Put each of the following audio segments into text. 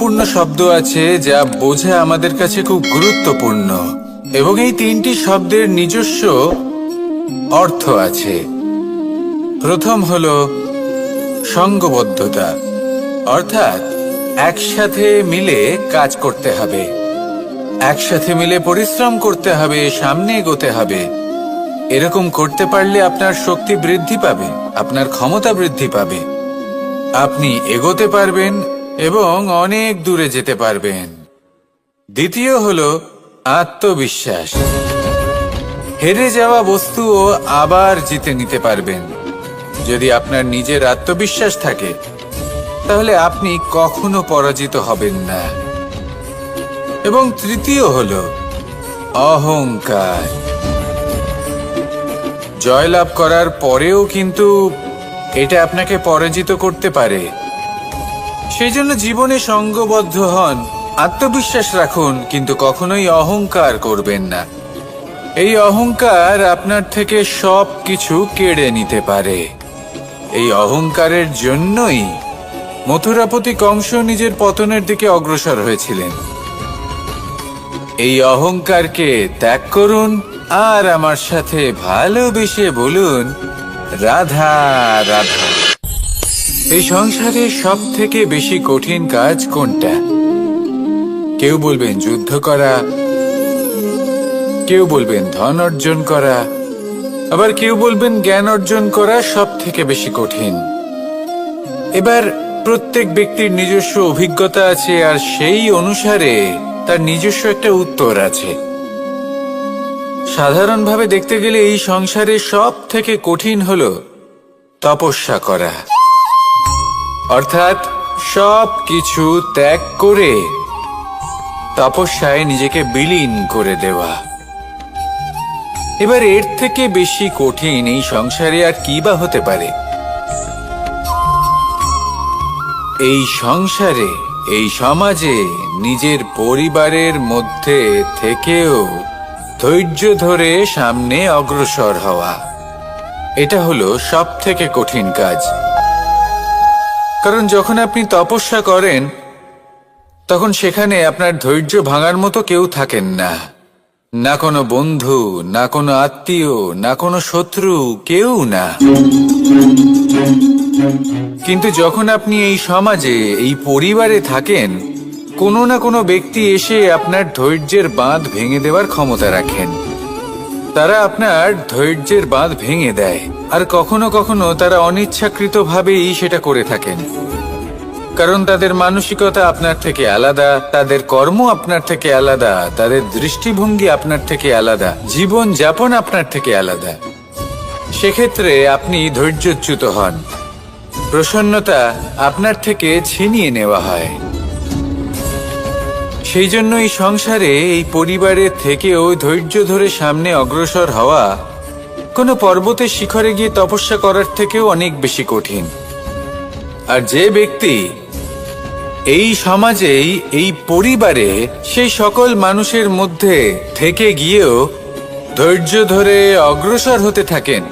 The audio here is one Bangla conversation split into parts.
গুরুত্বপূর্ণ শব্দ আছে যা বোঝা আমাদের কাছে খুব গুরুত্বপূর্ণ, এবং এই তিনটি শব্দের নিজস্ব অর্থ আছে। প্রথম হলো সঙ্গবদ্ধতা, অর্থাৎ একসাথে মিলে কাজ করতে হবে, একসাথে মিলে পরিশ্রম করতে হবে, সামনে এগোতে হবে। এরকম করতে পারলে আপনার শক্তি বৃদ্ধি পাবে, আপনার ক্ষমতা বৃদ্ধি পাবে, আপনি এগোতে পারবেন এবং অনেক দূরে যেতে পারবেন। দ্বিতীয় হলো আত্মবিশ্বাস। হেরে যাওয়া বস্তুও আবার জিতে নিতে পারবেন। যদি আপনার নিজের আত্মবিশ্বাস থাকে তাহলে আপনি কখনো পরাজিত হবেন না। এবং তৃতীয় হলো অহংকার। জয়লাভ করার পরেও কিন্তু এটা আপনাকে পরাজিত করতে পারে। সেই জন্য জীবনে সঙ্গবদ্ধ হন, আত্মবিশ্বাস রাখুন, কিন্তু কখনোই অহংকার করবেন না। এই অহংকার আপনার থেকে সব কিছু কেড়ে নিতে পারে। এই অহংকারের জন্যই মথুরাপতি কংস নিজের পতনের দিকে অগ্রসর হয়েছিলেন। এই অহংকারকে ত্যাগ করুন আর আমার সাথে ভালোবেসে বলুন, রাধা রাধা। এই সংসারে সব থেকে বেশি কঠিন কাজ কোনটা? কেউ বলবেন যুদ্ধ করা, কেউ বলবেন ধন অর্জন করা, আবার কেউ বলবেন জ্ঞান অর্জন করা সব থেকে বেশি কঠিন। এবার প্রত্যেক ব্যক্তির নিজস্ব অভিজ্ঞতা আছে, আর সেই অনুসারে তার নিজস্ব একটা উত্তর আছে। সাধারণভাবে দেখতে গেলে এই সংসারে সব থেকে কঠিন হলো তপস্যা করা, অর্থাৎ সব কিছু ত্যাগ করে তপস্যায় নিজেকে বিলীন করে দেওয়া। এবার এর থেকে বেশি কঠিন এই সংসারে আর কি বা হতে পারে? এই সংসারে, এই সমাজে, নিজের পরিবারের মধ্যে থেকেও ধৈর্য ধরে সামনে অগ্রসর হওয়া, এটা হলো সব থেকে কঠিন কাজ। কারণ যখন আপনি তপস্যা করেন তখন সেখানে আপনার ধৈর্য ভাঙার মতো কেউ থাকেন না, না কোনো বন্ধু, না কোনো আত্মীয়, না কোনো শত্রু, কেউ না। কিন্তু যখন আপনি এই সমাজে, এই পরিবারে থাকেন, কোনো না কোনো ব্যক্তি এসে আপনার ধৈর্যের বাঁধ ভেঙে দেওয়ার ক্ষমতা রাখেন। তারা আপনার ধৈর্যের বাঁধ ভেঙে দেয়, আর কখনো কখনো তারা অনিচ্ছাকৃতভাবেই সেটা করে থাকেন। কারণ তাদের মানসিকতা আপনার থেকে আলাদা, তাদের কর্ম আপনার থেকে আলাদা, তাদের দৃষ্টিভঙ্গি আপনার থেকে আলাদা, জীবন যাপন আপনার থেকে আলাদা। সেক্ষেত্রে আপনি ধৈর্যচ্যুত হন, প্রসন্নতা আপনার থেকে ছিনিয়ে নেওয়া হয়। সেই জন্য এই সংসারে, এই পরিবারের থেকেও ধৈর্য ধরে সামনে অগ্রসর হওয়া কোনো পর্বতের শিখরে গিয়ে তপস্যা করার থেকেও অনেক বেশি কঠিন। আর যে ব্যক্তি এই সমাজেই, এই পরিবারে, সেই সকল মানুষের মধ্যে থেকে গিয়েও ধৈর্য ধরে অগ্রসর হতে থাকেন,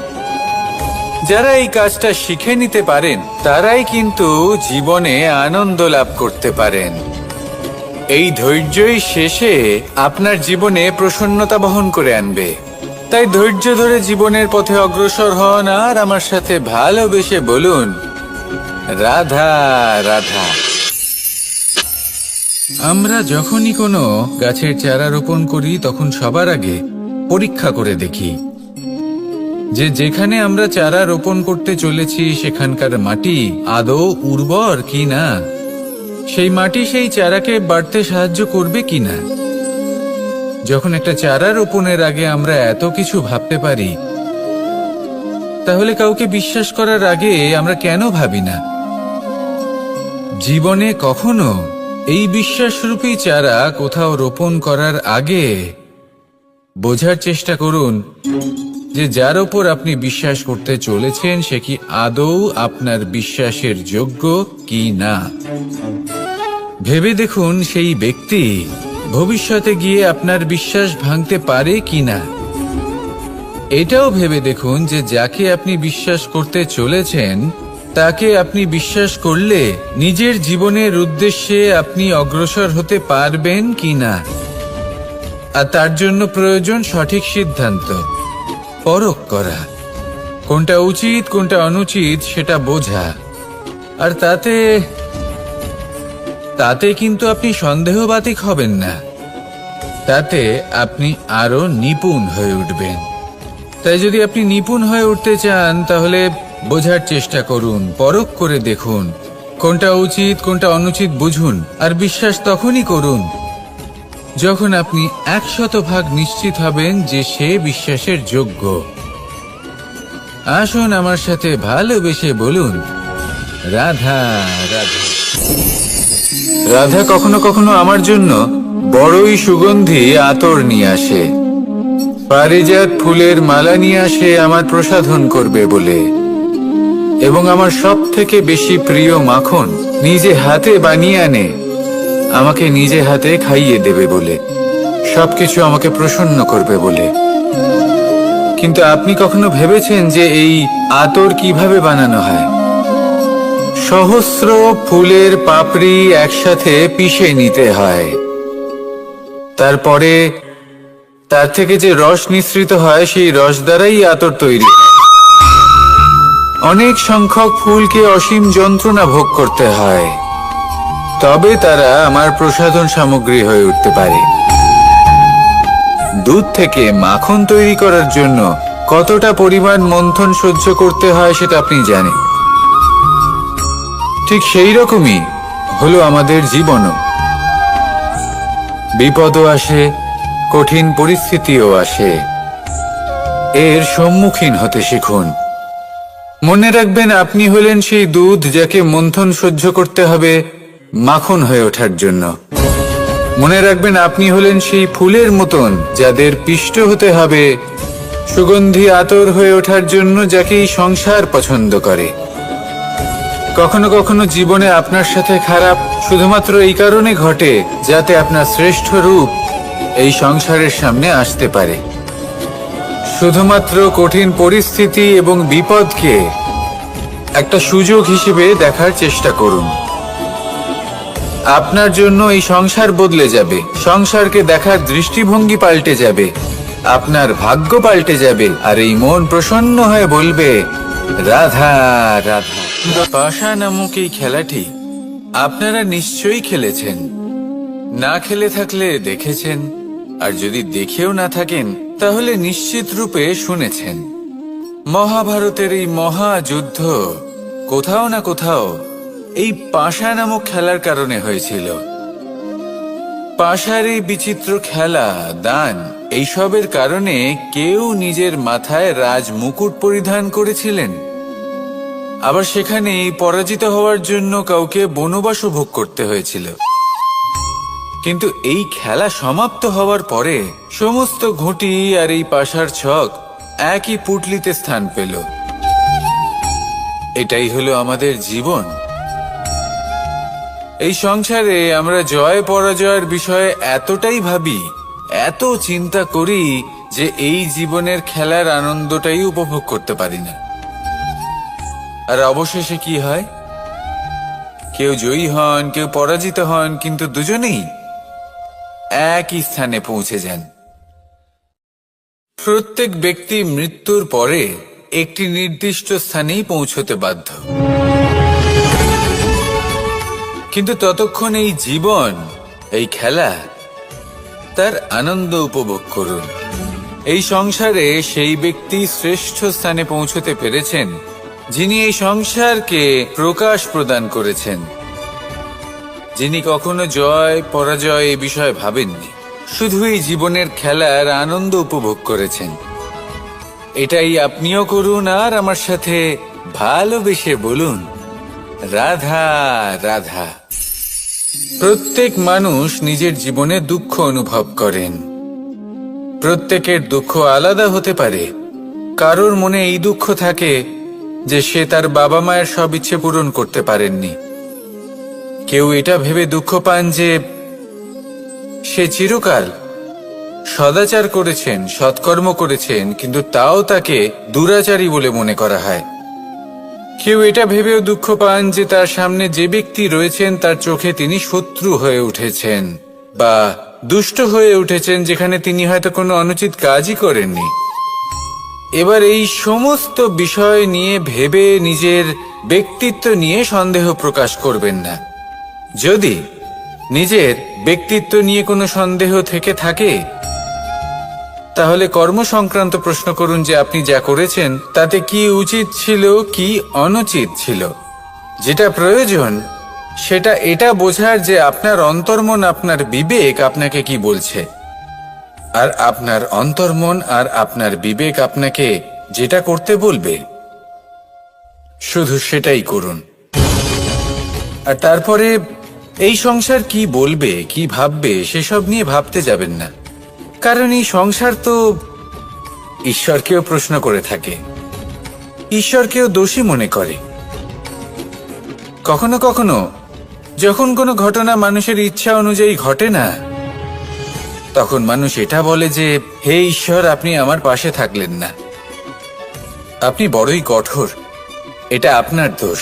যারা এই কাজটা শিখে নিতে পারেন, তারাই কিন্তু জীবনে আনন্দ লাভ করতে পারেন। এই ধৈর্যই শেষে আপনার জীবনে প্রসন্নতা বহন করে আনবে। তাই ধৈর্য ধরে জীবনের পথে অগ্রসর হন আর আমার সাথে ভালোবেসে বলুন, রাধা রাধা। আমরা যখনই কোনো গাছের চারা রোপণ করি তখন সবার আগে পরীক্ষা করে দেখি যে যেখানে আমরা চারা রোপণ করতে চলেছি সেখানকার মাটি আদৌ উর্বর কি না, সেই মাটি সেই চারাকে বাড়তে সাহায্য করবে কিনা। যখন একটা চারা রোপণের আগে আমরা এত কিছু ভাবতে পারি, তাহলে কাউকে বিশ্বাস করার আগে আমরা কেন ভাবি না? জীবনে কখনো এই বিশ্বাসরূপী চারা কোথাও রোপণ করার আগে বোঝার চেষ্টা করুন যে যার ওপর আপনি বিশ্বাস করতে চলেছেন সে কি আদৌ আপনার বিশ্বাসের যোগ্য কি না। ভেবে দেখুন সেই ব্যক্তি ভবিষ্যতে গিয়ে আপনার বিশ্বাস ভাঙতে পারে কিনা। এটাও ভেবে দেখুন যে যাকে আপনি বিশ্বাস করতে চলেছেন তাকে আপনি বিশ্বাস করলে নিজের জীবনের উদ্দেশ্যে আপনি অগ্রসর হতে পারবেন কিনা। আর তার জন্য প্রয়োজন সঠিক সিদ্ধান্ত, পরখ করা, কোনটা উচিত কোনটা অনুচিত সেটা বোঝা। আর তাতে কিন্তু আপনি সন্দেহবাতিক হবেন না, তাতে আপনি আরো নিপুণ হয়ে উঠবেন। তাই যদি আপনি নিপুণ হয়ে উঠতে চান তাহলে বোঝার চেষ্টা করুন, পরখ করে দেখুন, কোনটা উচিত কোনটা অনুচিত বুঝুন। আর বিশ্বাস তখনই করুন যখন আপনি 100% নিশ্চিত হবেন যে সে বিশ্বাসের যোগ্য। আসুন আমার সাথে ভালোবেসে বলুন, রাধা রাধা। রাধা কখনো কখনো আমার জন্য বড়ই সুগন্ধি আতর নিয়ে আসে, পারিজাত ফুলের মালা নিয়ে আসে আমার প্রসাধন করবে বলে, এবং আমার সব থেকে বেশি প্রিয় মাখন নিজে হাতে বানিয়ে আনে আমাকে নিজে হাতে খাইয়ে দেবে বলে, সবকিছু আমাকে প্রসন্ন করবে বলে। কিন্তু আপনি কখনো ভেবেছেন যে এই আতর কিভাবে বানানো হয়? সহস্র ফুলের পাপড়ি একসাথে পিষে নিতে হয়, তারপরে তার থেকে যে রস নিঃসৃত হয় সেই রস দ্বারাই আতর তৈরি। অনেক সংখ্যক ফুলকে অসীম যন্ত্রণা ভোগ করতে হয়, তবে তারা আমার প্রসাধন সামগ্রী হয়ে উঠতে পারে। দুধ থেকে মাখন তৈরি করার জন্য কতটা পরিমাণ মন্থন সহ্য করতে হয় সেটা আপনি জানেন। ঠিক সেই রকমই হলো আমাদের জীবনও। বিপদও আসে, কঠিন পরিস্থিতিও আসে, এর সম্মুখীন হতে শিখুন। মনে রাখবেন আপনি হলেন সেই দুধ যাকে মন্থন সহ্য করতে হবে মাখন হয়ে ওঠার জন্য। মনে রাখবেন আপনি হলেন সেই ফুলের মতন যাদের পিষ্ট হতে হবে সুগন্ধি আতর হয়ে ওঠার জন্য, যাকে এই সংসার পছন্দ করে। কখনো কখনো জীবনে আপনার সাথে খারাপ শুধুমাত্র এই কারণে ঘটে যাতে আপনার শ্রেষ্ঠ রূপ এই সংসারের সামনে আসতে পারে। শুধুমাত্র কঠিন পরিস্থিতি এবং বিপদকে একটা সুযোগ হিসেবে দেখার চেষ্টা করুন। আপনার জন্য এই সংসার বদলে যাবে, সংসারকে দেখার দৃষ্টিভঙ্গি পাল্টে যাবে, আপনার ভাগ্য পাল্টে যাবে, আর এই মন প্রসন্ন হয়ে বলবে, রাধা রাধা। পাশা নামক এই খেলাটি আপনারা নিশ্চয়ই খেলেছেন, না খেলে থাকলে দেখেছেন, আর যদি দেখেও না থাকেন তাহলে নিশ্চিত রূপে শুনেছেন। মহাভারতের এই মহাযুদ্ধ কোথাও না কোথাও এই পাশা নামক খেলার কারণে হয়েছিল। পাশার এই বিচিত্র খেলা, দান, এইসবের কারণে কেউ নিজের মাথায় রাজ মুকুট পরিধান করেছিলেন, আবার সেখানেই পরাজিত হওয়ার জন্য কাউকে বনবাসও ভোগ করতে হয়েছিল। কিন্তু এই খেলা সমাপ্ত হওয়ার পরে সমস্ত ঘুঁটি আর এই পাশার ছক একই পুটলিতে স্থান পেল। এটাই হলো আমাদের জীবন। এই সংসারে আমরা জয় পরাজয়ের বিষয়ে এতটাই ভাবি, এত চিন্তা করি যে এই জীবনের খেলার আনন্দটাই উপভোগ করতে পারি না। আর অবশেষে কি হয়? কেউ জয়ী হন, কেউ পরাজিত হন, কিন্তু দুজনেই একই স্থানে পৌঁছে যান। প্রত্যেক ব্যক্তি মৃত্যুর পরে একটি নির্দিষ্ট স্থানেই পৌঁছতে বাধ্য, কিন্তু ততক্ষণ এই জীবন, এই খেলা, তার আনন্দ উপভোগ করুন। এই সংসারে সেই ব্যক্তি শ্রেষ্ঠ স্থানে পৌঁছতে পেরেছেন যিনি এই সংসারকে প্রকাশ প্রদান করেছেন, যিনি কখনো জয় পরাজয় এ বিষয়ে ভাবেননি, শুধু এই জীবনের খেলার আনন্দ উপভোগ করেছেন। এটাই আপনিও করুন, আর আমার সাথে ভালোবেসে বলুন, রাধা রাধা। প্রত্যেক মানুষ নিজের জীবনে দুঃখ অনুভব করেন। প্রত্যেকের দুঃখ আলাদা হতে পারে। কারোর মনে এই দুঃখ থাকে যে সে তার বাবা মায়ের সব ইচ্ছে পূরণ করতে পারেননি। কেউ এটা ভেবে দুঃখ পান যে সে চিরকাল সদাচার করেছেন, সৎকর্ম করেছেন, কিন্তু তাও তাকে দুরাচারী বলে মনে করা হয়। কেউ এটা ভেবেও দুঃখ পান যে তার সামনে যে ব্যক্তি রয়েছেন তার চোখে তিনি শত্রু হয়ে উঠেছেন বা দুষ্ট হয়ে উঠেছেন, যেখানে তিনি হয়তো কোনো অনুচিত কাজই করেননি। এবার এই সমস্ত বিষয় নিয়ে ভেবে নিজের ব্যক্তিত্ব নিয়ে সন্দেহ প্রকাশ করবেন না। যদি নিজের ব্যক্তিত্ব নিয়ে কোনো সন্দেহ থেকে থাকে, তাহলে কর্ম সংক্রান্ত প্রশ্ন করুন যে আপনি যা করেছেন তাতে কি উচিত ছিল, কি অনুচিত ছিল। যেটা প্রয়োজন সেটা এটা বোঝার যে আপনার অন্তর্মন, আপনার বিবেক আপনাকে কি বলছে, আর আপনার অন্তর্মন আর আপনার বিবেক আপনাকে যেটা করতে বলবে শুধু সেটাই করুন। আর তারপরে এই সংসার কি বলবে, কি ভাববে সেসব নিয়ে ভাবতে যাবেন না, কারণ এই সংসার তো ঈশ্বরকেও প্রশ্ন করে থাকে, ঈশ্বরকেও দোষী মনে করে। কখনো কখনো যখন কোনো ঘটনা মানুষের ইচ্ছা অনুযায়ী ঘটে না, তখন মানুষ এটা বলে যে হে ঈশ্বর, আপনি আমার পাশে থাকলেন না, আপনি বড়ই কঠোর, এটা আপনার দোষ।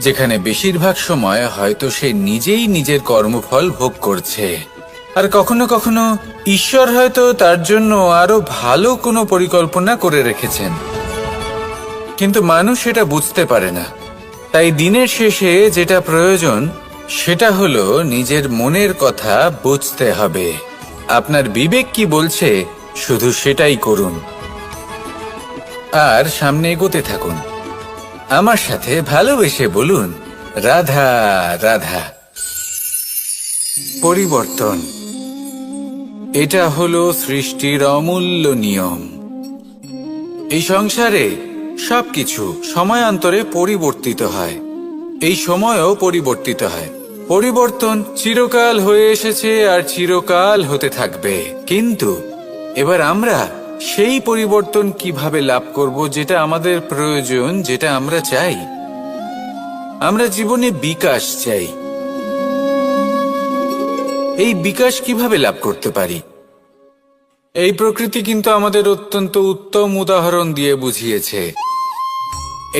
যেখানে বেশিরভাগ সময় হয়তো সে নিজেই নিজের কর্মফল ভোগ করছে। আর কখনো কখনো ঈশ্বর হয়তো তার জন্য আরো ভালো কোনো পরিকল্পনা করে রেখেছেন, কিন্তু মানুষ সেটা বুঝতে পারে না। তাই দিনের শেষে যেটা প্রয়োজন সেটা হলো নিজের মনের কথা বুঝতে হবে। আপনার বিবেক কি বলছে শুধু সেটাই করুন, আর সামনে এগোতে থাকুন। আমার সাথে ভালোবেসে বলুন, রাধা রাধা। পরিবর্তন, এটা হলো সৃষ্টির অমূল্য নিয়ম। এই সংসারে সবকিছু সময়ান্তরে পরিবর্তিত হয়, এই সময়ও পরিবর্তিত হয়। পরিবর্তন চিরকাল হয়ে এসেছে আর চিরকাল হতে থাকবে। কিন্তু এবার আমরা সেই পরিবর্তন কিভাবে লাভ করব, যেটা আমাদের প্রয়োজন, যেটা আমরা চাই। আমরা জীবনে বিকাশ চাই। এই বিকাশ কিভাবে লাভ করতে পারি? এই প্রকৃতি কিন্তু আমাদের অত্যন্ত উত্তম উদাহরণ দিয়ে বুঝিয়েছে।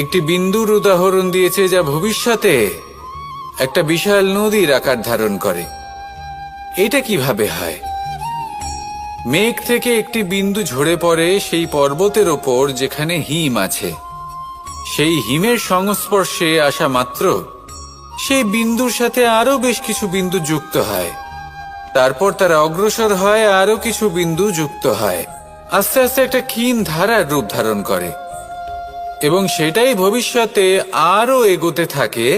একটি বিন্দুর উদাহরণ দিয়েছে যা ভবিষ্যতে একটা বিশাল নদীর আকার ধারণ করে। এটা কিভাবে হয়? মেঘ থেকে একটি বিন্দু ঝরে পড়ে সেই পর্বতের ওপর যেখানে হিম আছে। সেই হিমের সংস্পর্শে আসা মাত্র সেই বিন্দুর সাথে আরো বেশ কিছু বিন্দু যুক্ত হয়। তারপর তারা অগ্রসর হয়, আরো কিছু বিন্দু যুক্ত হয়, আস্তে আস্তে একটা ক্ষীণ ধারার রূপ ধারণ করে, এবং সেটাই ভবিষ্যতে আরো এগোতে থাকে।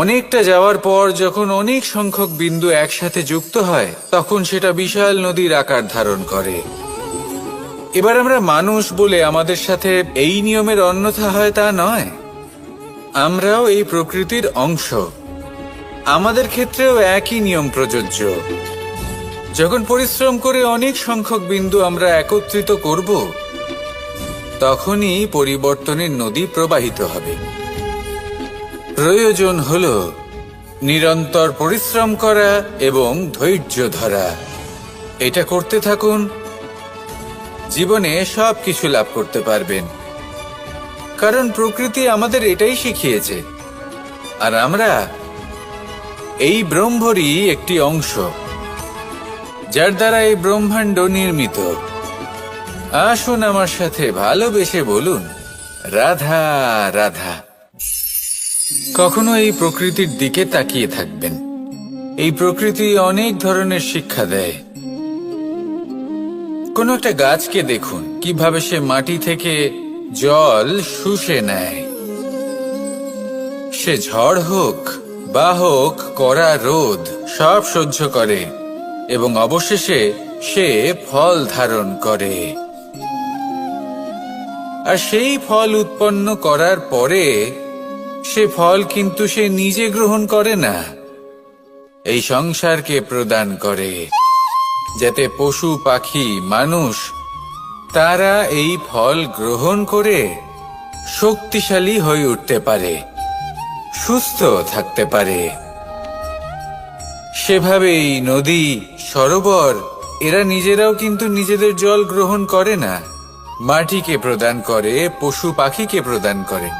অনেকটা যাওয়ার পর যখন অনেক সংখ্যক বিন্দু একসাথে যুক্ত হয়, তখন সেটা বিশাল নদীর আকার ধারণ করে। এবার আমরা মানুষ বলে আমাদের সাথে এই নিয়মের অন্যথা হয় তা নয়। আমরাও এই প্রকৃতির অংশ, আমাদের ক্ষেত্রেও একই নিয়ম প্রযোজ্য। যখন পরিশ্রম করে অনেক সংখ্যক বিন্দু আমরা একত্রিত করব, তখনই পরিবর্তনের নদী প্রবাহিত হবে। প্রয়োজন হলো নিরন্তর পরিশ্রম করা এবং ধৈর্য ধরা। এটা করতে থাকুন, জীবনে সবকিছু লাভ করতে পারবেন। কারণ প্রকৃতি আমাদের এটাই শিখিয়েছে, আর আমরা এই ব্রহ্মরই একটি অংশ, যার দ্বারা এই ব্রহ্মাণ্ড নির্মিত। আসুন আমার সাথে ভালোবেসে বলুন, রাধা রাধা। কখনো এই প্রকৃতির দিকে তাকিয়ে থাকবেন। এই প্রকৃতি অনেক ধরনের শিক্ষা দেয়। কোনো একটা গাছকে দেখুন, কিভাবে সে মাটি থেকে জল শুষে নেয়। সে ঝড় হোক বা হোক কড়া রোদ, সব সহ্য করে এবং অবশেষে সে ফল ধারণ করে। আর সেই ফল উৎপন্ন করার পরে সে ফল কিন্তু সে নিজে গ্রহণ করে না, এই সংসারকে প্রদান করে, যাতে পশু পাখি মানুষ তারা এই ফল গ্রহণ করে শক্তিশালী হয়ে উঠতে পারে, সুস্থ থাকতে পারে। সেভাবেই নদী, সরোবর এরা নিজেরাও কিন্তু নিজেদের জল গ্রহণ করে না, মাটিকে প্রদান করে, পশু পাখিকে প্রদান করে।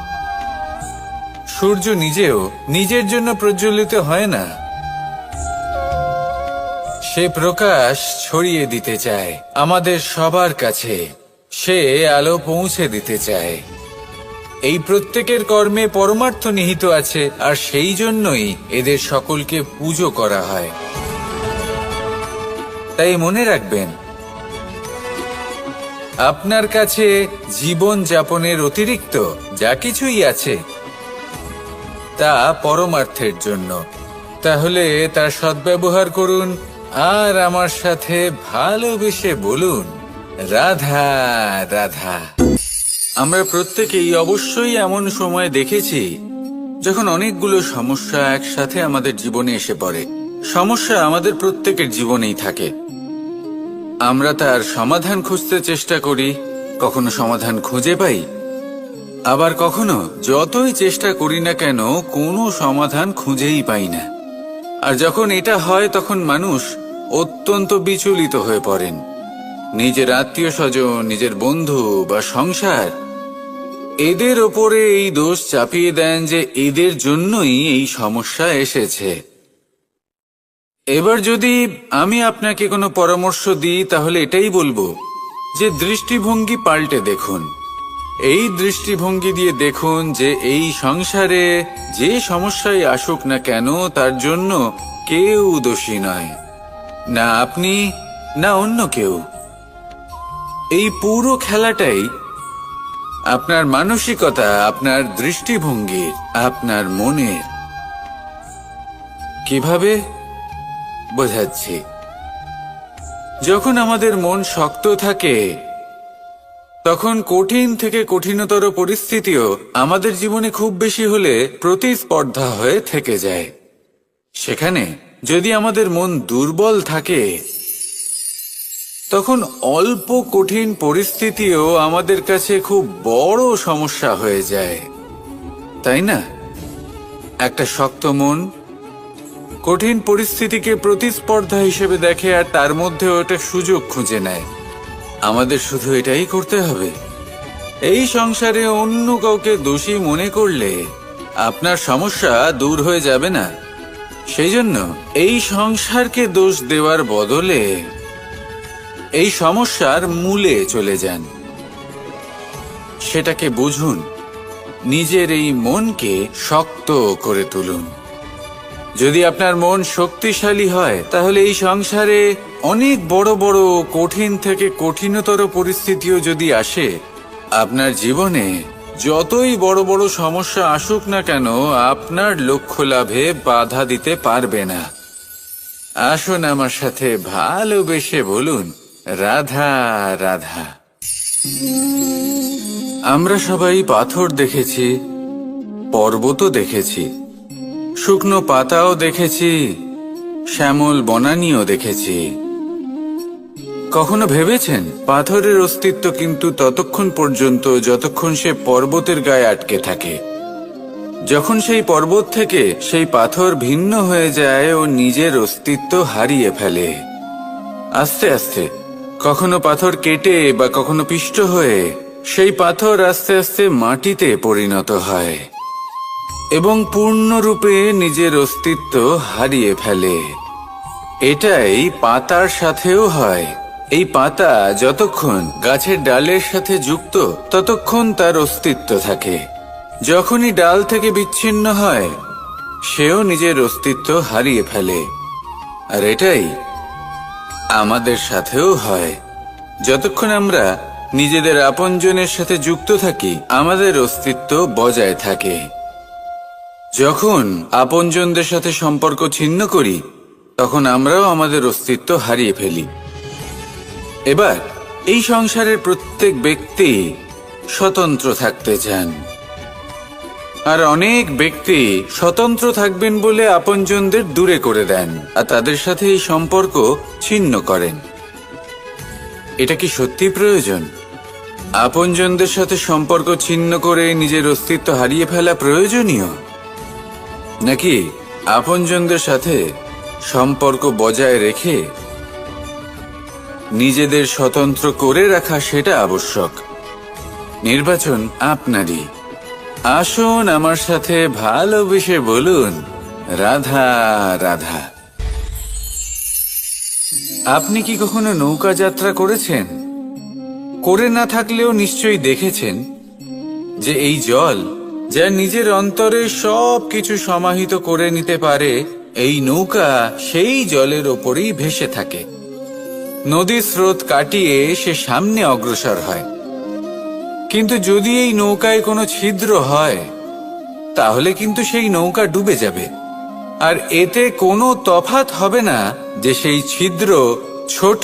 সূর্য নিজেও নিজের জন্য প্রজ্বলিত হয় না, সে প্রকাশ ছড়িয়ে দিতে চায় আমাদের সবার কাছে, সে আলো পৌঁছে দিতে চায়। এই প্রত্যেকের কর্মে পরমার্থ নিহিত আছে, আর সেই জন্যই এদের সকলকে পুজো করা হয়। তাই মনে রাখবেন, আপনার কাছে জীবন যাপনের অতিরিক্ত যা কিছুই আছে তা পরমার্থের জন্য। তাহলে তার সদ্ব্যবহার করুন আর আমার সাথে ভালোবেসে বলুন, রাধা রাধা। আমরা প্রত্যেকেই অবশ্যই এমন সময় দেখেছি যখন অনেকগুলো সমস্যা একসাথে আমাদের জীবনে এসে পড়ে। সমস্যা আমাদের প্রত্যেকের জীবনেই থাকে, আমরা তার সমাধান খুঁজতে চেষ্টা করি, কখনো সমাধান খুঁজে পাই, আবার কখনো যতই চেষ্টা করি না কেন কোনো সমাধান খুঁজেই পাই না। আর যখন এটা হয় তখন মানুষ অত্যন্ত বিচলিত হয়ে পড়েন। নিজের আত্মীয় স্বজন, নিজের বন্ধু বা সংসার, এদের ওপরে এই দোষ চাপিয়ে দেন যে এদের জন্যই এই সমস্যা এসেছে। এবার যদি আমি আপনাকে কোনো পরামর্শ দিই তাহলে এটাই বলবো যে দৃষ্টিভঙ্গি পাল্টে দেখুন। এই দৃষ্টিভঙ্গি দিয়ে দেখুন যে এই সংসারে যে সমস্যায় আসুক না কেন তার জন্য কেউ দোষী নয়, না আপনি না অন্য কেউ। এই পুরো খেলাটাই আপনার মানসিকতা, আপনার দৃষ্টিভঙ্গি, আপনার মনের। কিভাবে বোঝাচ্ছি, যখন আমাদের মন শক্ত থাকে তখন কঠিন থেকে কঠিনতর পরিস্থিতিও আমাদের জীবনে খুব বেশি হলে প্রতিস্পর্ধা হয়ে থেকে যায়। সেখানে যদি আমাদের মন দুর্বল থাকে তখন অল্প কঠিন পরিস্থিতিও আমাদের কাছে খুব বড় সমস্যা হয়ে যায়, তাই না? একটা শক্ত মন কঠিন পরিস্থিতিকে প্রতিস্পর্ধা হিসেবে দেখে আর তার মধ্যে ওটা সুযোগ খুঁজে নেয়। আমাদের শুধু এটাই করতে হবে। এই সংসারে অন্য কাউকে দোষী মনে করলে আপনার সমস্যা দূর হয়ে যাবে না। সেই জন্য এই সংসারকে দোষ দেওয়ার বদলে এই সমস্যার মূলে চলে যান, সেটাকে বুঝুন, নিজের এই মনকে শক্ত করে তুলুন। যদি আপনার মন শক্তিশালী হয় তাহলে এই সংসারে অনেক বড় বড় কঠিন থেকে কঠিনতর পরিস্থিতিও যদি আসে, আপনার জীবনে যতই বড় বড় সমস্যা আসুক না কেন আপনার লক্ষ্য লাভে বাধা দিতে পারবে না। আসুন আমার সাথে ভালোবেসে বলুন, রাধা রাধা। আমরা সবাই পাথর দেখেছি, পর্বতও দেখেছি, শুকনো পাতাও দেখেছি, শ্যামল বনানীও দেখেছি। কখনো ভেবেছেন পাথরের অস্তিত্ব কিন্তু ততক্ষণ পর্যন্ত যতক্ষণ সে পর্বতের গায়ে আটকে থাকে। যখন সেই পর্বত থেকে সেই পাথর ভিন্ন হয়ে যায় ও নিজের অস্তিত্ব হারিয়ে ফেলে। আস্তে আস্তে কখনো পাথর কেটে বা কখনো পিষ্ট হয়ে সেই পাথর আস্তে আস্তে মাটিতে পরিণত হয় এবং পূর্ণরূপে নিজের অস্তিত্ব হারিয়ে ফেলে। এটাই পাতার সাথেও হয়। এই পাতা যতক্ষণ গাছের ডালের সাথে যুক্ত ততক্ষণ তার অস্তিত্ব থাকে। যখনই ডাল থেকে বিচ্ছিন্ন হয় সেও নিজের অস্তিত্ব হারিয়ে ফেলে। আর এটাই আমাদের সাথেও হয়। যতক্ষণ আমরা নিজেদের আপনজনের সাথে যুক্ত থাকি আমাদের অস্তিত্ব বজায় থাকে। যখন আপনজনদের সাথে সম্পর্ক ছিন্ন করি তখন আমরাও আমাদের অস্তিত্ব হারিয়ে ফেলি। এবার এই সংসারের প্রত্যেক ব্যক্তি স্বতন্ত্র থাকতে চান, আর অনেক ব্যক্তি স্বতন্ত্র থাকবেন বলে আপনজনদের দূরে করে দেন আর তাদের সাথে এই সম্পর্ক ছিন্ন করেন। এটা কি সত্যি প্রয়োজন? আপনজনদের সাথে সম্পর্ক ছিন্ন করে নিজের অস্তিত্ব হারিয়ে ফেলা প্রয়োজনীয়, নাকি আপনজনদের সাথে সম্পর্ক বজায় রেখে নিজেদের স্বতন্ত্র করে রাখা সেটা আবশ্যক? নির্বাচন আপনারই। আসুন আমার সাথে ভালোবেসে বলুন, রাধা রাধা। আপনি কি কখনো নৌকা যাত্রা করেছেন? করে না থাকলেও নিশ্চয়ই দেখেছেন যে এই জল যা নিজের অন্তরে সব কিছু সমাহিত করে নিতে পারে, এই নৌকা সেই জলের ওপরেই ভেসে থাকে। নদীর স্রোত কাটিয়ে সে সামনে অগ্রসর হয়। কিন্তু যদি এই নৌকায় কোনো ছিদ্র হয়, তাহলে কিন্তু সেই নৌকা ডুবে যাবে। আর এতে কোনো তফাৎ হবে না যে সেই ছিদ্র ছোট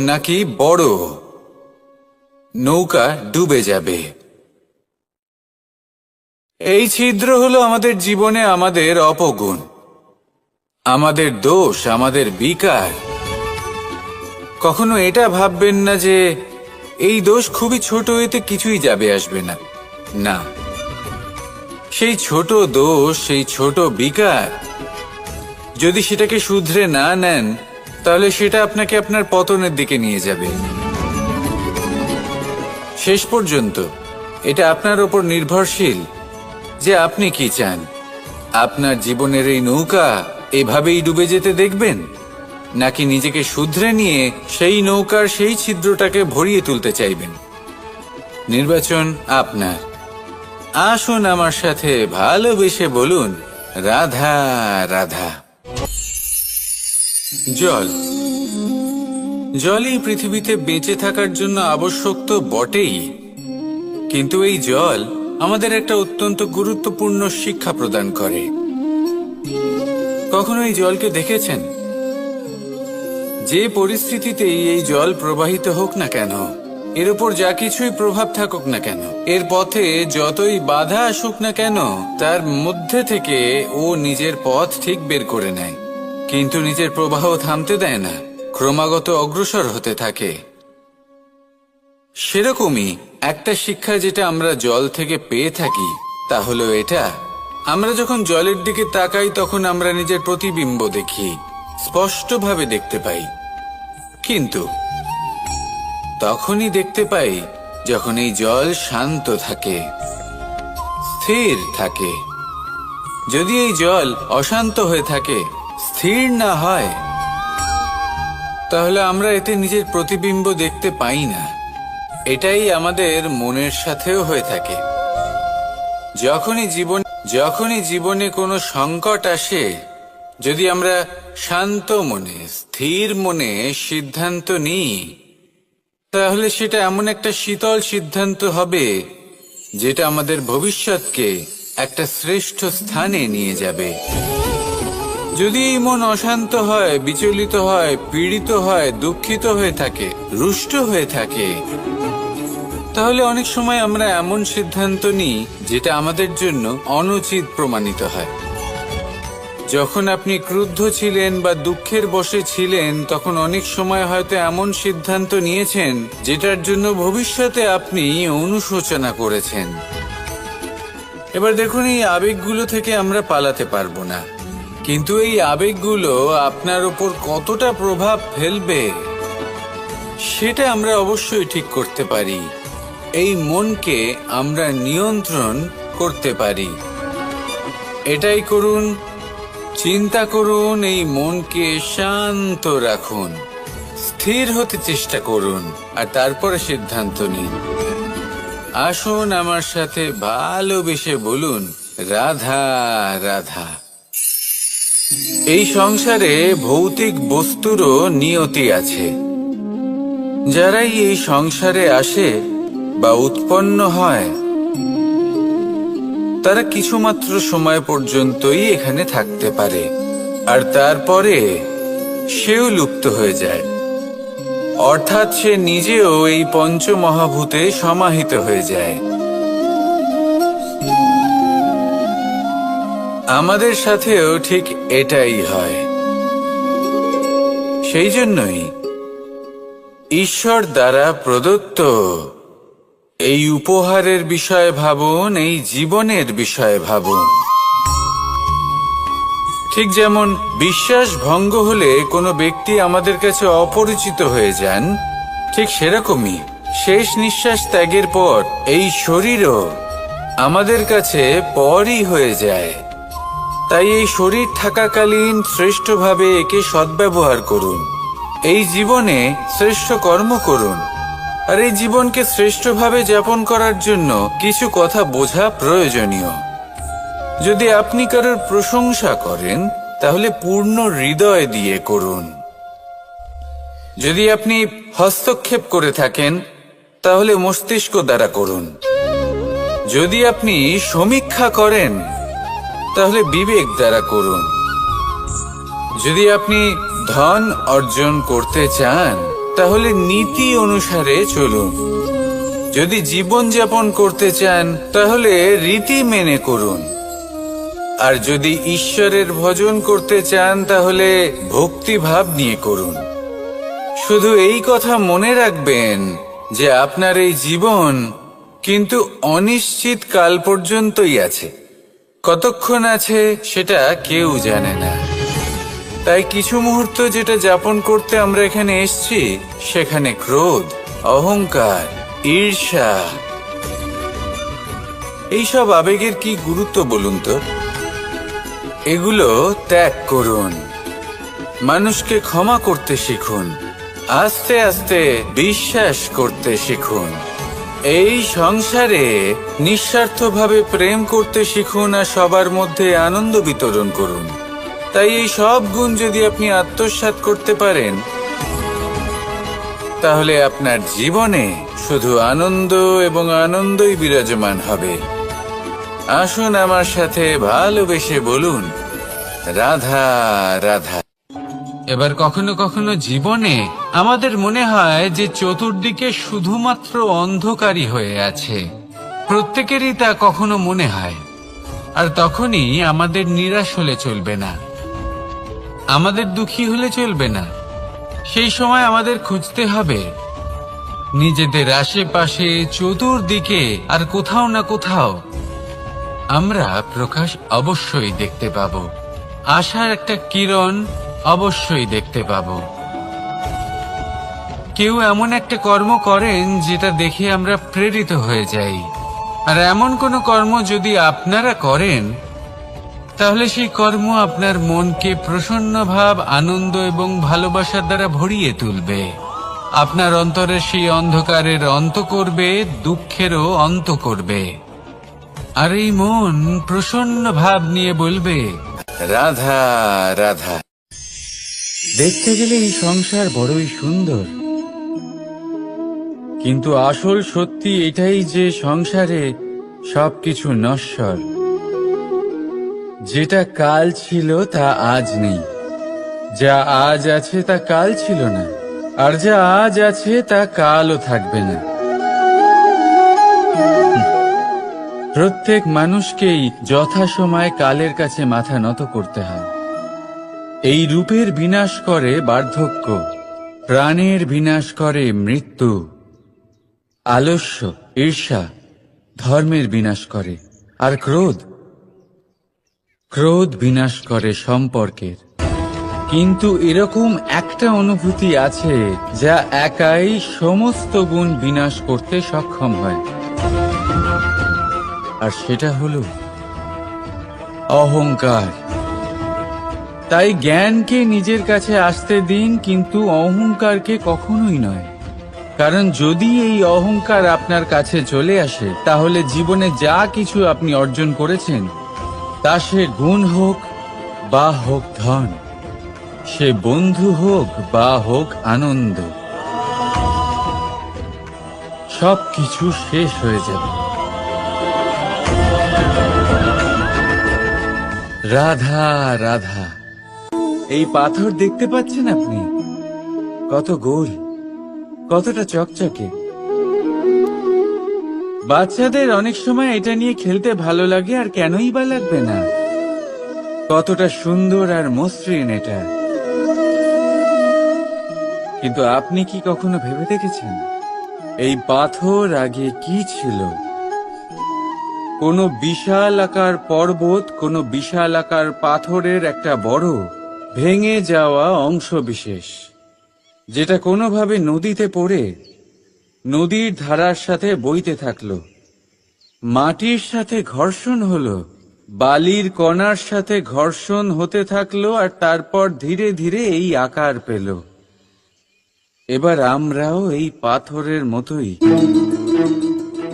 নাকি বড়, নৌকা ডুবে যাবে। এই ছিদ্র হলো আমাদের জীবনে আমাদের অপগুণ, আমাদের দোষ, আমাদের বিকার। কখনো এটা ভাববেন না যে এই দোষ খুবই ছোট, এতে কিছুই যাবে আসবে না। না, সেই ছোট দোষ, সেই ছোট বিকার যদি সেটাকে শুধরে না নেন, তাহলে সেটা আপনাকে আপনার পতনের দিকে নিয়ে যাবে। শেষ পর্যন্ত এটা আপনার ওপর নির্ভরশীল যে আপনি কি চান। আপনার জীবনের এই নৌকা এভাবেই ডুবে যেতে দেখবেন, নাকি নিজেকে শুধরে নিয়ে সেই নৌকার সেই ছিদ্রটাকে ভরিয়ে তুলতে চাইবেন? নির্বাচন আপনার। আসুন আমার সাথে ভালোবেসে বলুন, রাধা রাধা। জল, জলই পৃথিবীতে বেঁচে থাকার জন্য আবশ্যক তো বটেই, কিন্তু এই জল আমাদের একটা অত্যন্ত গুরুত্বপূর্ণ শিক্ষা প্রদান করে। কখনো এই জলকে দেখেছেন? যে পরিস্থিতিতেই এই জল প্রবাহিত হোক না কেন, এর উপর যা কিছুই প্রভাব থাকুক না কেন, এর পথে যতই বাধা আসুক না কেন, তার মধ্যে থেকে ও নিজের পথ ঠিক বের করে নেয়, কিন্তু নিজের প্রবাহ থামতে দেয় না, ক্রমাগত অগ্রসর হতে থাকে। সেরকমই একটা শিক্ষা যেটা আমরা জল থেকে পেয়ে থাকি, তা হলো এটা: আমরা যখন জলের দিকে তাকাই তখন আমরা নিজের প্রতিবিম্ব দেখি, স্পষ্টভাবে দেখতে পাই। কিন্তু তখনই দেখতে পাই যখন এই জল শান্ত থাকে, স্থির থাকে। যদি এই জল অশান্ত হয়ে থাকে, স্থির না হয়, তাহলে আমরা এতে নিজের প্রতিবিম্ব দেখতে পাই না। এটাই আমাদের মনের সাথেও হয়ে থাকে। যখনই জীবনে কোনো সংকট আসে, যদি আমরা শান্ত মনে, স্থির মনে সিদ্ধান্ত নিই, তাহলে সেটা এমন একটা শীতল সিদ্ধান্ত হবে যেটা আমাদের ভবিষ্যৎকে একটা শ্রেষ্ঠ স্থানে নিয়ে যাবে। যদি এই মন অশান্ত হয়, বিচলিত হয়, পীড়িত হয়, দুঃখিত হয়ে থাকে, রুষ্ট হয়ে থাকে, তাহলে অনেক সময় আমরা এমন সিদ্ধান্ত নিই যেটা আমাদের জন্য অনুচিত প্রমাণিত হয়। যখন আপনি ক্রুদ্ধ ছিলেন বা দুঃখের বশে ছিলেন, তখন অনেক সময় হয়তো এমন সিদ্ধান্ত নিয়েছেন যেটার জন্য ভবিষ্যতে আপনি অনুশোচনা করেছেন। এবার দেখুন, এই আবেগগুলো থেকে আমরা পালাতে পারবো না, কিন্তু এই আবেগগুলো আপনার উপর কতটা প্রভাব ফেলবে সেটা আমরা অবশ্যই ঠিক করতে পারি। এই মনকে আমরা নিয়ন্ত্রণ করতে পারি। এটাই করুন, চিন্তা করুন, এই মনকে শান্ত রাখুন, স্থির হতে চেষ্টা করুন, আর তারপরে সিদ্ধান্ত নিন। আসুন আমার সাথে ভালোবেসে বলুন, রাধা রাধা। এই সংসারে ভৌতিক বস্তুরও নিয়তি আছে। যারাই এই সংসারে আসে বা উৎপন্ন হয়, তারা কিছুমাত্র সময় পর্যন্তই এখানে থাকতে পারে, আর তারপরে সেও লুপ্ত হয়ে যায়। অর্থাৎ সে নিজেও এই পঞ্চমহাভূতে সমাহিত হয়ে যায়। আমাদের সাথেও ঠিক এটাই হয়। সেই জন্যই ঈশ্বর দ্বারা প্রদত্ত এই উপহারের বিষয়ে ভাবুন, এই জীবনের বিষয়ে ভাবুন। ঠিক যেমন বিশ্বাস ভঙ্গ হলে কোনো ব্যক্তি আমাদের কাছে অপরিচিত হয়ে যান, ঠিক সেরকমই শেষ নিঃশ্বাস ত্যাগের পর এই শরীরও আমাদের কাছে পরই হয়ে যায়। তাই এই শরীর থাকাকালীন শ্রেষ্ঠভাবে একে সদ্ব্যবহার করুন। এই জীবনে শ্রেষ্ঠ কর্ম করুন। আর এই জীবনকে শ্রেষ্ঠভাবে যাপন করার জন্য কিছু কথা বোঝা প্রয়োজনীয়। যদি আপনি কারোর প্রশংসা করেন তাহলে পূর্ণ হৃদয় দিয়ে করুন। যদি আপনি হস্তক্ষেপ করে থাকেন তাহলে মস্তিষ্ক দ্বারা করুন। যদি আপনি সমীক্ষা করেন তাহলে বিবেক দ্বারা করুন। যদি আপনি ধন অর্জন করতে চান তাহলে নীতি অনুসারে চলুন। যদি জীবন যাপন করতে চান তাহলে রীতি মেনে করুন। আর যদি ঈশ্বরের ভজন করতে চান তাহলে ভক্তিভাব নিয়ে করুন। শুধু এই কথা মনে রাখবেন যে আপনার এই জীবন কিন্তু অনিশ্চিত কাল পর্যন্তই আছে। কতক্ষণ আছে সেটা কেউ জানে না। তাই কিছু মুহূর্ত যেটা যাপন করতে আমরা এখানে এসেছি সেখানে ক্রোধ, অহংকার, ঈর্ষা, এইসব আবেগের কি গুরুত্ব বলুন তো? এগুলো ত্যাগ করুন। মানুষকে ক্ষমা করতে শিখুন। আস্তে আস্তে বিশ্বাস করতে শিখুন। এই সংসারে নিঃস্বার্থভাবে প্রেম করতে শিখুন আর সবার মধ্যে আনন্দ বিতরণ করুন। তাই এই সব গুণ যদি আপনি আত্মসাৎ করতে পারেন তাহলে আপনার জীবনে শুধু আনন্দ এবং আনন্দই বিরাজমান হবে। আসুন আমার সাথে ভালোবেসে বলুন, রাধা রাধা। এবার কখনো কখনো জীবনে আমাদের মনে হয় যে চতুর্দিকে শুধুমাত্র অন্ধকারই হয়ে আছে। প্রত্যেকেরই তা কখনো মনে হয়। আর তখনই আমাদের নিরাশ হলে চলবে না, আমাদের দুঃখী হলে চলবে না। সেই সময় আমাদের খুঁজতে হবে নিজেদের আশেপাশে, চতুর্দিকে আর কোথাও না কোথাও আমরা প্রকাশ অবশ্যই দেখতে পাব। আশার একটা কিরণ অবশ্যই দেখতে পাব। কেউ এমন একটা কর্ম করেন যেটা দেখে আমরা প্রেরিত হয়ে যাই। আর এমন কোনো কর্ম যদি আপনারা করেন তাহলে সেই কর্ম আপনার মনকে প্রসন্ন ভাব, আনন্দ এবং ভালোবাসার দ্বারা ভরিয়ে তুলবে। আপনার অন্তরের সেই অন্ধকারের অন্ত করবে, দুঃখেরও অন্ত করবে। আর এই মন প্রসন্ন ভাব নিয়ে বলবে, রাধা রাধা। দেখতে গেলে এই সংসার বড়ই সুন্দর, কিন্তু আসল সত্যি এটাই যে সংসারে সবকিছু নশ্বর। যেটা কাল ছিল তা আজ নেই, যা আজ আছে তা কাল ছিল না, আর যা আজ আছে তা কালও থাকবে না। প্রত্যেক মানুষকেই যথাসময়ে কালের কাছে মাথা নত করতে হয়। এই রূপের বিনাশ করে বার্ধক্য, প্রাণের বিনাশ করে মৃত্যু। আলস্য, ঈর্ষা ধর্মের বিনাশ করে, আর ক্রোধ বিনাশ করে সম্পর্কের। কিন্তু এরকম একটা অনুভূতি আছে যা একাই সমস্ত গুণ বিনাশ করতে সক্ষম হয়, আর সেটা হলো অহংকার। তাই জ্ঞানকে নিজের কাছে আসতে দিন, কিন্তু অহংকারকে কখনোই নয়। কারণ যদি এই অহংকার আপনার কাছে চলে আসে তাহলে জীবনে যা কিছু আপনি অর্জন করেছেন, তা সে গুণ হোক বা হোক ধন, সে বন্ধু হোক বা হোক আনন্দ, সবকিছু শেষ হয়ে যাবে। রাধা রাধা। এই পাথর দেখতে পাচ্ছেন আপনি? কত গোল, কতটা চকচকে। বাচ্চাদের অনেক সময় এটা নিয়ে খেলতে ভালো লাগে, আর কেনই বা লাগবে না। কতটা সুন্দর আর মসৃণ এটা। কিন্তু আপনি কি কখনো ভেবে দেখেছেন এই পাথর আগে কি ছিল? কোনো বিশাল আকার পর্বত, কোনো বিশাল আকার পাথরের একটা বড় ভেঙে যাওয়া অংশ বিশেষ, যেটা কোনোভাবে নদীতে পড়ে নদীর ধারার সাথে বইতে থাকলো, মাটির সাথে ঘর্ষণ হলো, বালির কণার সাথে ঘর্ষণ হতে থাকলো, আর তারপর ধীরে ধীরে এই আকার পেল। এবার আমরাও এই পাথরের মতোই।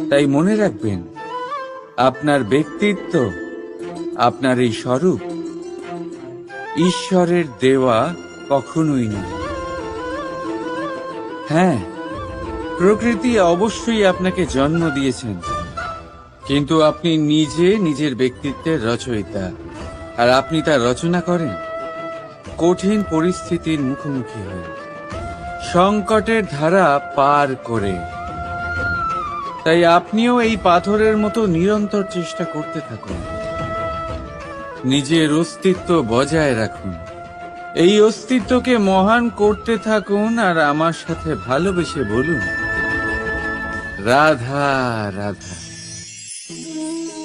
তাই মনে রাখবেন, আপনার ব্যক্তিত্ব, আপনার এই স্বরূপ ঈশ্বরের দেওয়া কখনোই নয়। হ্যাঁ, প্রকৃতি অবশ্যই আপনাকে জন্ম দিয়েছেন, কিন্তু আপনি নিজে নিজের ব্যক্তিত্বের রচয়িতা, আর আপনি তা রচনা করেন কঠিন পরিস্থিতির মুখোমুখি হয়ে, সংকটের ধারা পার করে। তাই আপনিও এই পাথরের মতো নিরন্তর চেষ্টা করতে থাকুন, নিজের অস্তিত্ব বজায় রাখুন, এই অস্তিত্বকে মহান করতে থাকুন, আর আমার সাথে ভালোবেসে বলুন, রাধা রাধা।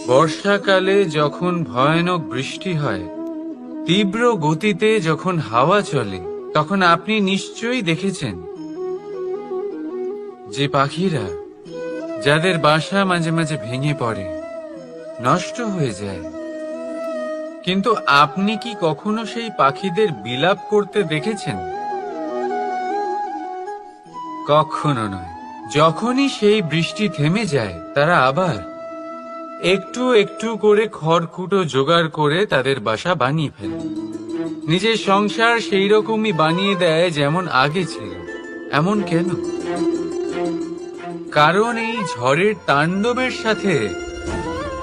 বর্ষাকালে যখন ভয়ানক বৃষ্টি হয়, তীব্র গতিতে যখন হাওয়া চলে, তখন আপনি নিশ্চয়ই দেখেছেন যে পাখিরা, যাদের বাসা মাঝে মাঝে ভেঙে পড়ে, নষ্ট হয়ে যায়, কিন্তু আপনি কি কখনো সেই পাখিদের বিলাপ করতে দেখেছেন? কখনো নয়। যখনই সেই বৃষ্টি থেমে যায়, তারা আবার একটু একটু করে খড়কুটো জোগাড় করে তাদের বাসা বানিয়ে ফেলে, নিজের সংসার সেই রকমই বানিয়ে দেয় যেমন আগে ছিল। এমন কেন? কারণ এই ঝড়ের তাণ্ডবের সাথে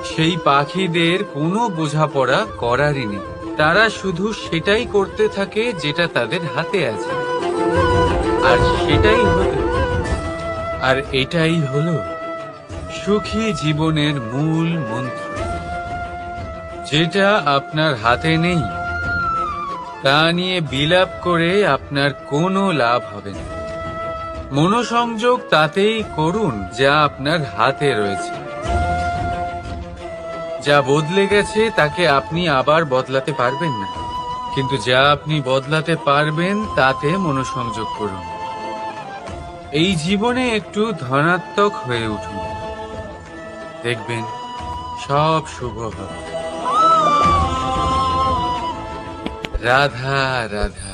সেই পাখিদের কোনো বোঝাপড়া করারই নেই। তারা শুধু সেটাই করতে থাকে যেটা তাদের হাতে আছে, আর এটাই হলো সুখী জীবনের মূল মন্ত্র। যেটা আপনার হাতে নেই, তা নিয়ে বিলাপ করে আপনার কোনো লাভ হবে না। মনোসংযোগ তাতেই করুন যা আপনার হাতে রয়েছে। যা বদলে গেছে তাকে আপনি আবার বদলাতে পারবেন না, কিন্তু যা আপনি বদলাতে পারবেন তাতে মনোসংযোগ করুন। এই জীবনে একটু ধনাত্মক হয়ে উঠুন, দেখবেন সব শুভ হবে। রাধা রাধা।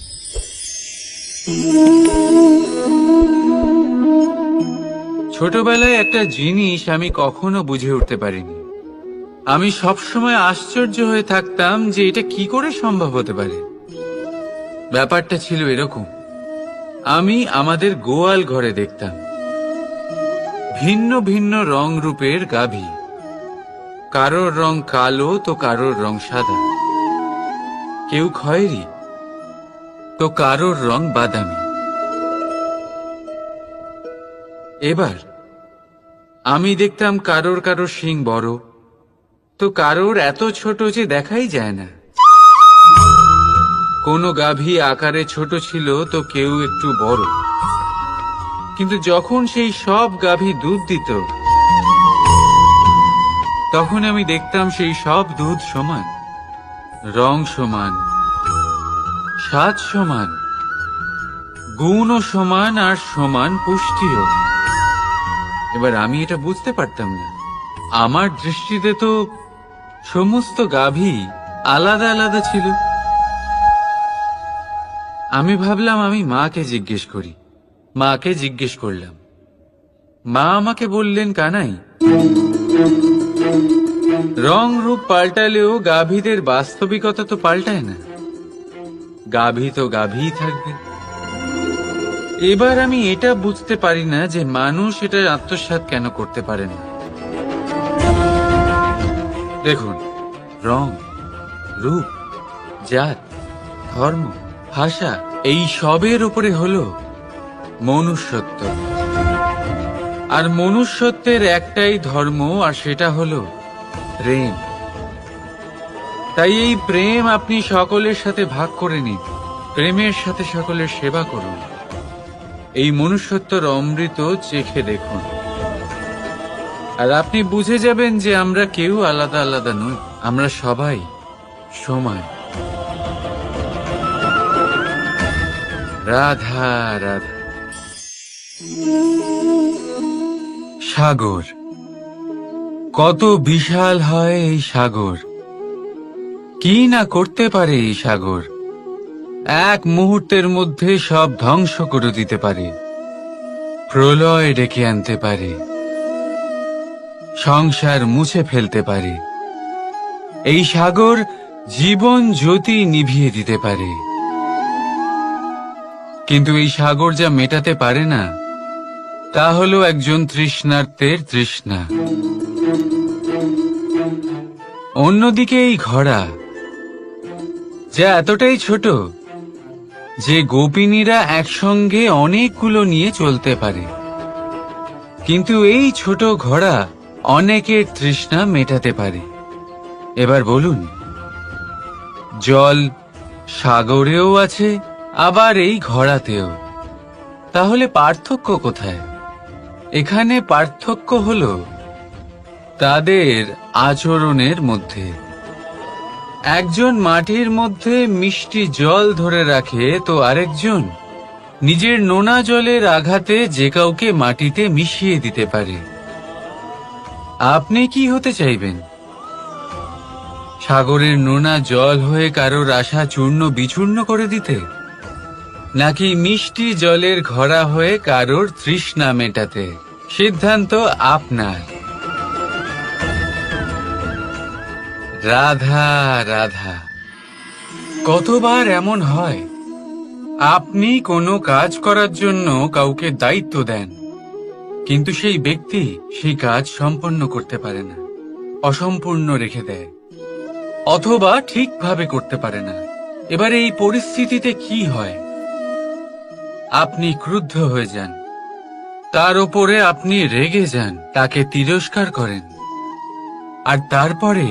ছোটবেলায় একটা জিনিস আমি কখনো বুঝে উঠতে পারিনি। আমি সবসময় আশ্চর্য হয়ে থাকতাম যে এটা কি করে সম্ভব হতে পারে। ব্যাপারটা ছিল এরকম, আমি আমাদের গোয়াল ঘরে দেখতাম ভিন্ন ভিন্ন রং রূপের গাভী। কারোর রং কালো তো কারোর রং সাদা, কেউ খয়েরি তো কারোর রং বাদামি। এবার আমি দেখতাম কারোর কারোর শিং বড় তো কারোর এত ছোট যে দেখাই যায় না। কোনো গাভী আকারে ছোট ছিল তো কেউ একটু বড়, কিন্তু যখন সেই সব গাভী দুধ দিত, তখন আমি দেখতাম সেই সব দুধ সমান, রং সমান, স্বাদ সমান, গুণও সমান, আর সমান পুষ্টিও। এবার আমি এটা বুঝতে পারতাম না। আমার দৃষ্টিতে তো সমস্ত গাভী আলাদা আলাদা ছিল। আমি ভাবলাম আমি মাকে জিজ্ঞেস করি। মাকে জিজ্ঞেস করলাম। মা আমাকে বললেন, কানাই, রং রূপ পাল্টালেও গাভীদের বাস্তবিকতা তো পাল্টায় না। গাভী তো গাভীই থাকবে। এবার আমি এটা বুঝতে পারি না যে মানুষ এটা আত্মসাৎ কেন করতে পারে না। দেখুন, রং, রূপ, জাত, ধর্ম, ভাষা, এই সবের উপরে হলো মনুষ্যত্ব। আর মনুষ্যত্বের একটাই ধর্ম, আর সেটা হলো প্রেম। তাই এই প্রেম আপনি সকলের সাথে ভাগ করে নিন, প্রেমের সাথে সকলের সেবা করুন। এই মনুষ্যত্বর অমৃত চেখে দেখুন, আর আপনি বুঝে যাবেন যে আমরা কেউ আলাদা আলাদা নই, আমরা সবাই সমান। রাধা রাধা। সাগর, কত বিশাল হয় এই সাগর! কি না করতে পারে এই সাগর! এক মুহূর্তের মধ্যে সব ধ্বংস করে দিতে পারে, প্রলয় ডেকে আনতে পারে, সংসার মুছে ফেলতে পারে। এই সাগর জীবন জ্যোতি নিভিয়ে দিতে পারে। কিন্তু এই সাগর যা মেটাতে পারে না, তা হলো একজন তৃষ্ণার্তের তৃষ্ণা। অন্যদিকে এই ঘোড়া, যা এতটাই ছোট যে গোপিনীরা একসঙ্গে অনেকগুলো নিয়ে চলতে পারে, কিন্তু এই ছোট ঘোড়া অনেকের তৃষ্ণা মেটাতে পারে। এবার বলুন, জল সাগরেও আছে, আবার এই ঘোড়াতেও। তাহলে পার্থক্য কোথায়? এখানে পার্থক্য হলো তাদের আচরণের মধ্যে। একজন মাটির মধ্যে মিষ্টি জল ধরে রাখে, তো আরেকজন নিজের নোনা জলের আঘাতে যে কাউকে মাটিতে মিশিয়ে দিতে পারে। আপনি কি হতে চাইবেন? সাগরের নোনা জল হয়ে কারোর আশা চূর্ণ বিচূর্ণ করে দিতে, নাকি মিষ্টি জলের ঘোড়া হয়ে কারোর তৃষ্ণা মেটাতে? সিদ্ধান্ত আপনার। রাধা রাধা। কতবার এমন হয়, আপনি কোনো কাজ করার জন্য কাউকে দায়িত্ব দেন, কিন্তু সেই ব্যক্তি সেই কাজ সম্পন্ন করতে পারে না, অসম্পূর্ণ রেখে দেয়, অথবা ঠিকভাবে করতে পারে না। এবার এই পরিস্থিতিতে কি হয়? আপনি ক্রুদ্ধ হয়ে যান, তার উপরে আপনি রেগে যান, তাকে তিরস্কার করেন, আর তারপরে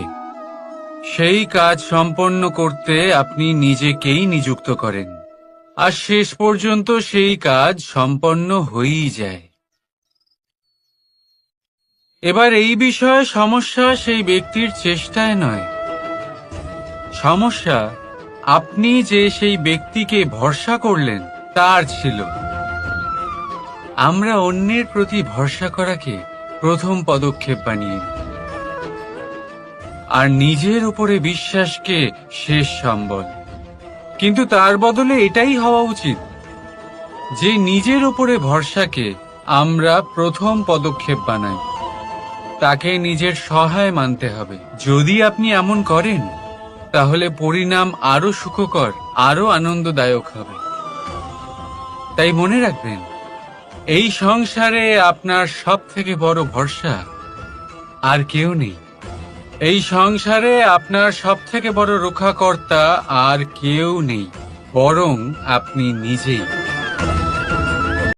সেই কাজ সম্পন্ন করতে আপনি নিজেকেই নিযুক্ত করেন, আর শেষ পর্যন্ত সেই কাজ সম্পন্ন হয়েই যায়। এবার এই বিষয়ে সমস্যা সেই ব্যক্তির চেষ্টায় নয়, সমস্যা আপনি যে সেই ব্যক্তিকে ভরসা করলেন তার ছিল। আমরা অন্যের প্রতি ভরসা করাকে প্রথম পদক্ষেপ বানিয়ে নিই, আর নিজের উপরে বিশ্বাসকে শেষ সম্বল। কিন্তু তার বদলে এটাই হওয়া উচিত যে নিজের উপরে ভরসাকে আমরা প্রথম পদক্ষেপ বানাই, তাকে নিজের সহায় মানতে হবে। যদি আপনি এমন করেন, তাহলে পরিণাম আরো সুখকর, আরো আনন্দদায়ক হবে। তাই মনে রাখবেন, এই সংসারে আপনার সবথেকে বড় ভরসা আর কেউ নেই। এই সংসারে আপনার সবথেকে বড় রক্ষাকর্তা আর কেউ নেই, বরং আপনি নিজেই।